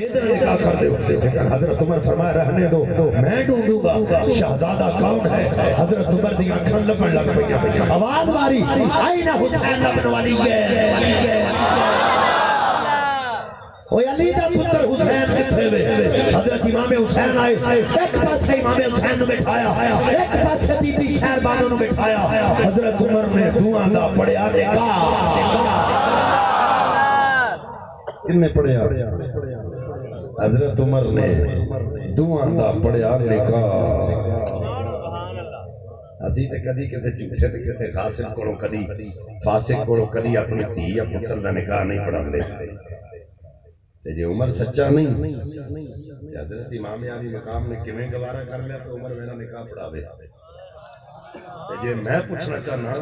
نکاح کر دے لیکن حضرت عمر فرمایا رہنے دو میں ڈھونڈوں گا شہزادہ کون ہے حضرت عمر دی آنکھیں لبن لگ پئی آواز ماری آئین حسین ابن علی اوہ علی دا پتر حسین کتھے وے حضرت امام حسین آئے ایک پاس سے امام حسین نے بٹھایا ایک پاس سے بی بی شہر بانو نے بٹھایا حضرت عمر نے دعا دا پڑھیا نکاح کنے پڑھیا حضرت عمر نے دعا دا پڑھیا نکاح اسی تے کدی کسے جھوٹے تے کسے غاصب کولوں کدی فاسق کولوں کدی اپنی دھی یا پتر دا نکاح نہیں پڑھاندے تے جے عمر سچا نہیں حضرت امام علی مقام نے کیویں گوارا کر لیا کہ عمر میرا نکاح پڑھاوے تے جے میں پوچھنا چاہنا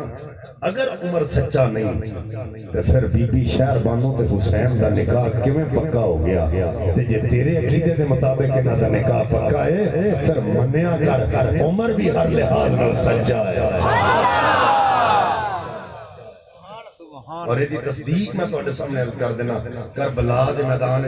اگر عمر سچا نہیں تے پھر بی بی شہر بانو تے حسین دا نکاح کیویں پکا ہو گیا تے جے تیرے عقیدے دے مطابق انہاں دا نکاح پکا ہے پھر منیا کر عمر بھی ہر لحاظ نال سچا ہے اور یہ تصدیق میں تو سامنے عرض کر دینا کربلا دے میدان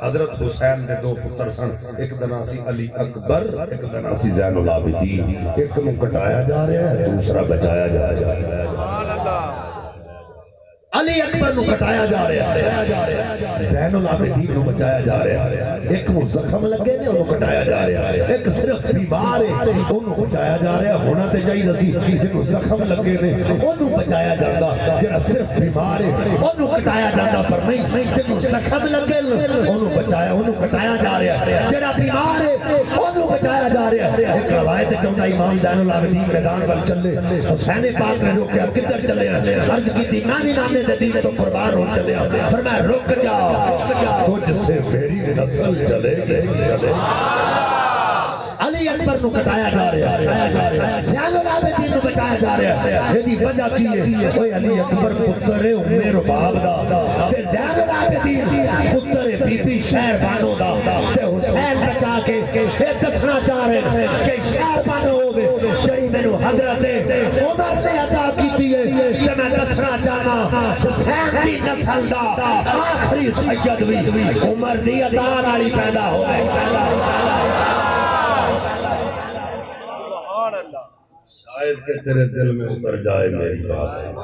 حضرت حسین دے دو پتر سن ایک دنا سی علی اکبر ایک دنا سی زین العابدین ایک نو کٹایا جا رہا ہے دوسرا بچایا جا رہا ہے علی اکبر نو کٹایا جا رہا ہے زین العابدین نو بچایا جا رہا ہے ایک نو زخم لگے نے انہوں کٹایا جا رہا ہے ایک صرف بیمار ہے انہوں بچایا جا رہا ہے ہونا تے چاہیے رسی جنہوں زخم لگے نے انہوں بچایا جاندہ جنہوں صرف بیمار ہے انہوں کٹایا جاندہ پر نہیں جنہوں زخم لگے انہوں بچایا انہوں کٹایا جا رہا ہے جنہوں بیمار ہے انہوں بچایا جا رہا ہے ایک روایت چاہتا امام زین العابدین میدان پر چلے حسین پاک نے روکیا کدھر چلے عرض کی تھی میں بھی نانے دین تو قربان ہو چلے فرمایا رک جا تجھ سے میری نسل چلے گی علی اکبر نو کٹایا جا رہا ہے زین العابدین نو بچایا جا رہا ہے یہ وجہ کی ہے اوے علی اکبر پتر ہے عمر و باب دا تے زین العابدین پتر ہے بی بی شہر بانو دا تے حسین بچا کے دسنا چاہ رہے ہیں کہ شہر بانو ہوگے جڑی میں نو حضرت عمر نے عطا کی ہے کہ میں دسنا چاہنا حسین دی نسل دا آخری سید بھی عمر دی عطا والی پیدا ہو شاید کہ تیرے دل میں اتر جائے میری بات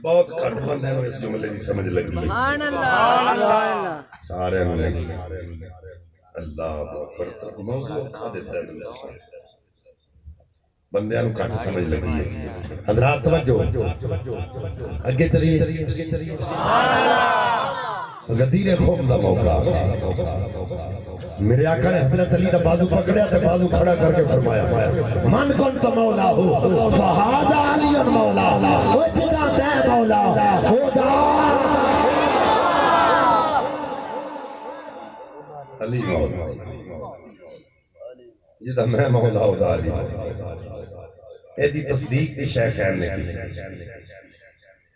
بہت کٹ بندے ہیں اس جملے کی سمجھ لگی سارے نہیں اللہ اکبر تک موضوع کھا دیتا ہے بندیاں کٹ سمجھ لگی ہے حضرات توجہ اگے چلیے غدیر خوف دا موقع میرے آقا نے حضرت علی دا بازو پکڑیا تے بازو کھڑا کر کے فرمایا من کنت مولا ہو فہذا علی مولا وجدہ دے مولا خدا علی مولا جدہ میں مولا ہو دا علی ایدی تصدیق دی شیخین نے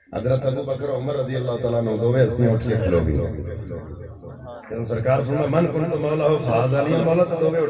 حضرت ابو بکر عمر رضی اللہ تعالیٰ نے دووے ہستیاں اٹھ کے کھلو گئی سرکار فرمایا من کنت مولا ہو فہذا علی مولا تو دووے